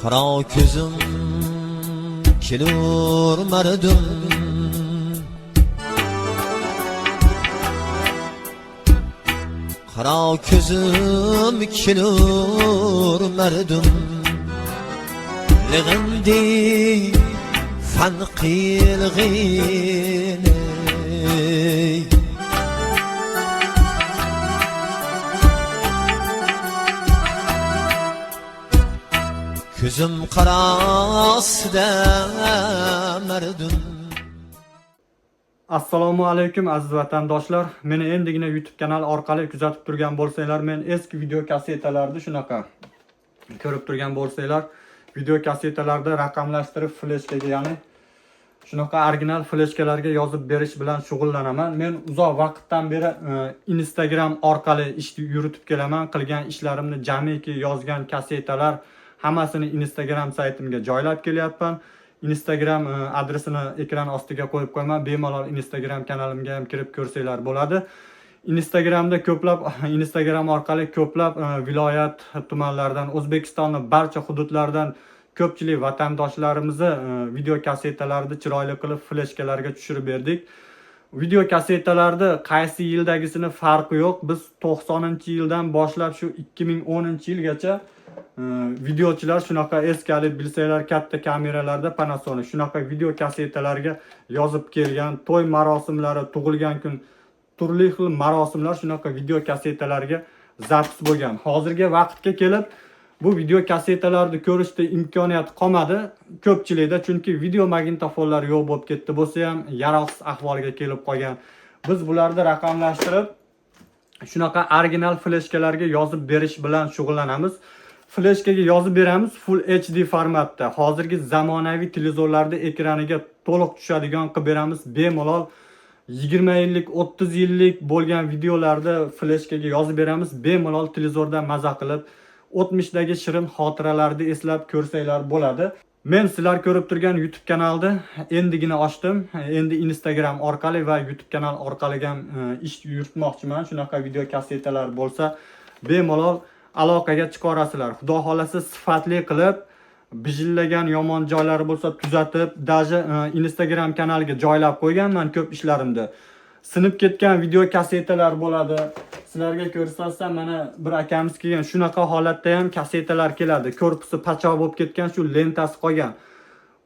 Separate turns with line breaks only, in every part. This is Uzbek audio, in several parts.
Qaro ko'zim kelur mardim, qaro ko'zim kelur mardim, lig'indi fan qilg'ini ko'zim qarosida mardim.
Assalomu alaykum aziz vatandoshlar. Meni endigina YouTube kanali orqali kuzatib turgan bo'lsanglar, men eski video kassetalarni shunaqa ko'rib turgan bo'lsanglar, video kassetalarda raqamlashtirib fleshkaga, ya'ni shunaqa original fleshkalarga yozib berish bilan shug'ullanaman. Men uzoq vaqtdan beri Instagram orqali ish yuritib kelaman. Qilgan ishlarimni jamiki yozgan kassetalar hammasini Instagram saytimga joylab kelyapman. Instagram adresini ekran ostiga qo'yib qo'yaman. Bemalol Instagram kanalimga ham kirib ko'rsanglar bo'ladi. Instagram orqali ko'plab viloyat, tumanlardan, O'zbekistonning barcha hududlaridan ko'pchilik vatandoshlarimizni video kassetalarni chiroyli qilib fleshkalarga tushirib berdik. Video kassetalarda qaysi yildagisini farqi yo'q. Biz 90-yildan boshlab shu 2010-yilgacha videochilar shunaqa eskalik bilsanglar, katta kameralarda Panasonic shunaqa video kassetalarga yozib kelgan. To'y marosimlari, tug'ilgan kun, turli xil marosimlar shunaqa video kassetalarga zapis bo'lgan. Hozirgi vaqtga kelib bu video kassetalarni ko'rishda imkoniyat qolmadi ko'pchilikda, chunki video magnitofonlar yo'q bo'lib ketdi, bo'lsa ham yaroqsiz ahvolga kelib qolgan. Biz bularni raqamlashtirib shunaqa original fleshkalarga yozib berish bilan shug'ullanamiz. Fleshkaga yozib beramiz Full HD formatda. Hozirgi zamonaviy televizorlarda ekraniga to'liq tushadigan qilib beramiz. Bemalol 20 yillik, 30 yillik bo'lgan videolarda fleshkaga yozib beramiz. Bemalol televizordan maza qilib, o'tmishdagi shirin xotiralarni eslab ko'rsanglar bo'ladi. Men sizlar ko'rib turgan YouTube kanalni endigina ochdim. Endi Instagram orqali va YouTube kanal orqali ham ish yuritmoqchiman. Shunaqa video kassetalar bo'lsa, bemalol aloqaga chiqarasizlar. Xudo xolasa sifatli qilib, bijillagan yomon joylari bo'lsa tuzatib, даже Instagram kanaliga joylab qo'yganman ko'p ishlarimda. Sinib ketgan video kassetalar bo'ladi. Sizlarga ko'rsatsam, mana bir akamiz kelgan, shunaqa holatda ham kassetalar keladi. Korpusi pachoq bo'lib ketgan, shu lentasi qolgan.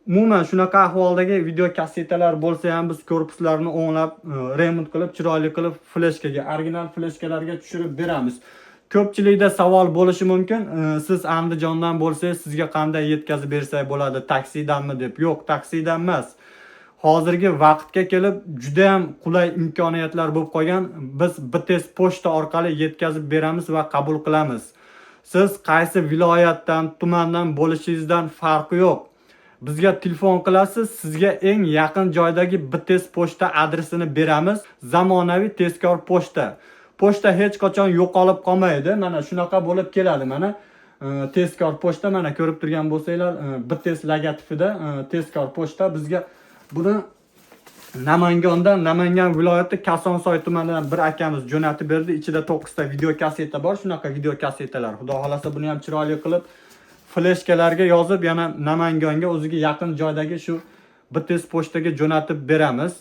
Umuman shunaqa ahvoldagi video kassetalar bo'lsa ham biz korpuslarni o'nglab, remont qilib, chiroyli qilib fleshkaga, original fleshkalarga tushirib beramiz. Ko'pchilikda savol bo'lishi mumkin. Siz Andijondan bo'lsangiz, sizga qanday yetkazib bersak bo'ladi? Taksidanmi deb. Yo'q, taksidan emas. Hozirgi vaqtga kelib juda ham qulay imkoniyatlar bo'lib qolgan. Biz BTS pochta orqali yetkazib beramiz va qabul qilamiz. Siz qaysi viloyatdan, tumandan bo'lishingizdan farqi yo'q. Bizga telefon qilasiz, sizga eng yaqin joydagi BTS pochta adresini beramiz. Zamonaviy tezkor pochta. Pochta hech qachon yo'qolib qolmaydi. Mana shunaqa bo'lib keladi. Mana tezkor pochta, mana ko'rib turgan bo'lsanglar, BTS logotipida tezkor pochta. Bizga buni Namangan viloyati Kosonsoy tumanidan bir akamiz jo'natib berdi. Ichida 9 ta video kasseta bor. Shunaqa video kassetalar. Xudo xolasa buni ham chiroyli qilib fleshkalarga yozib, yana Namanganga o'ziga yaqin joydagi shu BTS pochtaga jo'natib beramiz.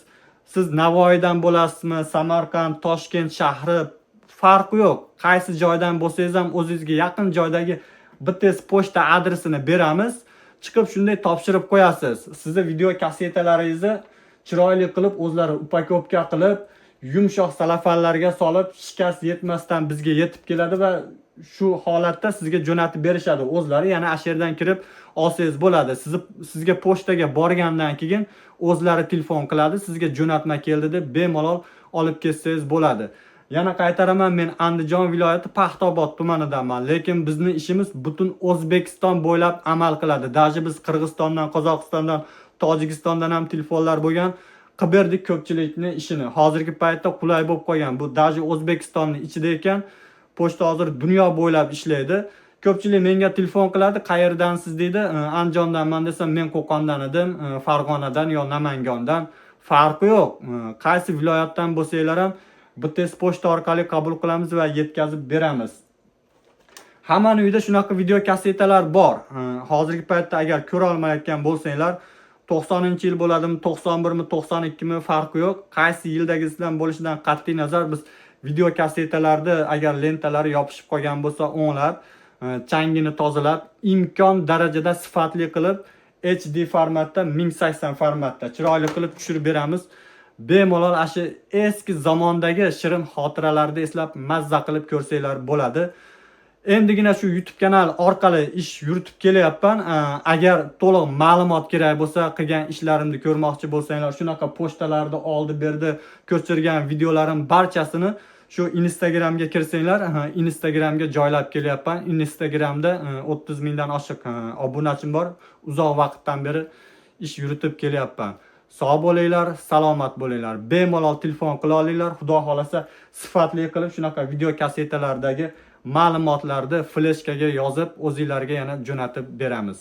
Siz Navoiydan bo'lasizmi, Samarqand, Toshkent shahri farqi yo'q. Qaysi joydan bo'lsangiz ham o'zingizga yaqin joydagi BTS pochta adresini beramiz. Chiqib shunday topshirib qo'yasiz. Sizni video kassetalaringizni chiroyli qilib, o'zlari upakovka qilib, yumshoq salafanlarga solib, shikast yetmasdan bizga yetib keladi va shu holatda sizga jo'natib berishadi. O'zlari yana asherdan kirib olsangiz bo'ladi. Sizga pochtaga borgandan keyin o'zlari telefon qiladi, sizga jo'natma keldi deb bemalol olib ketsangiz bo'ladi. Yana qaytaraman, men Andijon viloyati Paxtaobod tumanidanman, lekin bizning ishimiz butun O'zbekiston bo'ylab amal qiladi. Даже biz Qirg'izistondan, Qozog'istondan, Tojikistondan ham telefonlar bo'lgan. Qilib berdik ko'pchilikning ishini. Hozirgi paytda qulay bo'lib qolgan. Bu даже O'zbekistonning ichida ekan, pochta hozir dunyo bo'ylab ishlaydi. Ko'pchilik menga telefon qiladi, qayerdansiz deydi. Andijondanman desam, men Qo'qondan edim, Farg'onadan yo Namangandan. Farqi yo'q. Qaysi viloyatdan bo'lsanglar ham BTS pochta orqali qabul qilamiz va yetkazib beramiz. Hammani uyida shunaqa video kassetalar bor. Hozirgi paytda agar ko'ra olmayotgan bo'lsanglar, 90-yil bo'ladimi, 91mi, 92mi farqi yo'q. Qaysi yildagisidan bo'lishidan qat'iy nazar biz video kassetalarni agar lentalari yopishib qolgan bo'lsa, o'nglab, changini tozalab, imkon darajada sifatli qilib HD formatda 1080 formatda chiroyli qilib tushirib beramiz. Bemalol shu eski zamondagi shirin xotiralarni eslab mazza qilib ko'rsanglar bo'ladi. Endigina shu YouTube kanal orqali ish yuritib kelyapman. Agar to'liq ma'lumot kerak bo'lsa, qilgan ishlarimni ko'rmoqchi bo'lsanglar, shunaqa pochtalarni oldi berdi ko'chirgan videolarim barchasini shu Instagramga kirsanglar, Instagramga joylab kelyapman. Instagramda 30 mingdan oshiq obunachim bor. Uzoq vaqtdan beri ish yuritib kelyapman. Sog' bo'linglar, salomat bo'linglar. Bemalol telefon qila olinglar. Xudo xolasa sifatli qilib shunaqa video kassetalardagi ma'lumotlarni fleshkaga yozib o'zingizlarga yana jo'natib beramiz.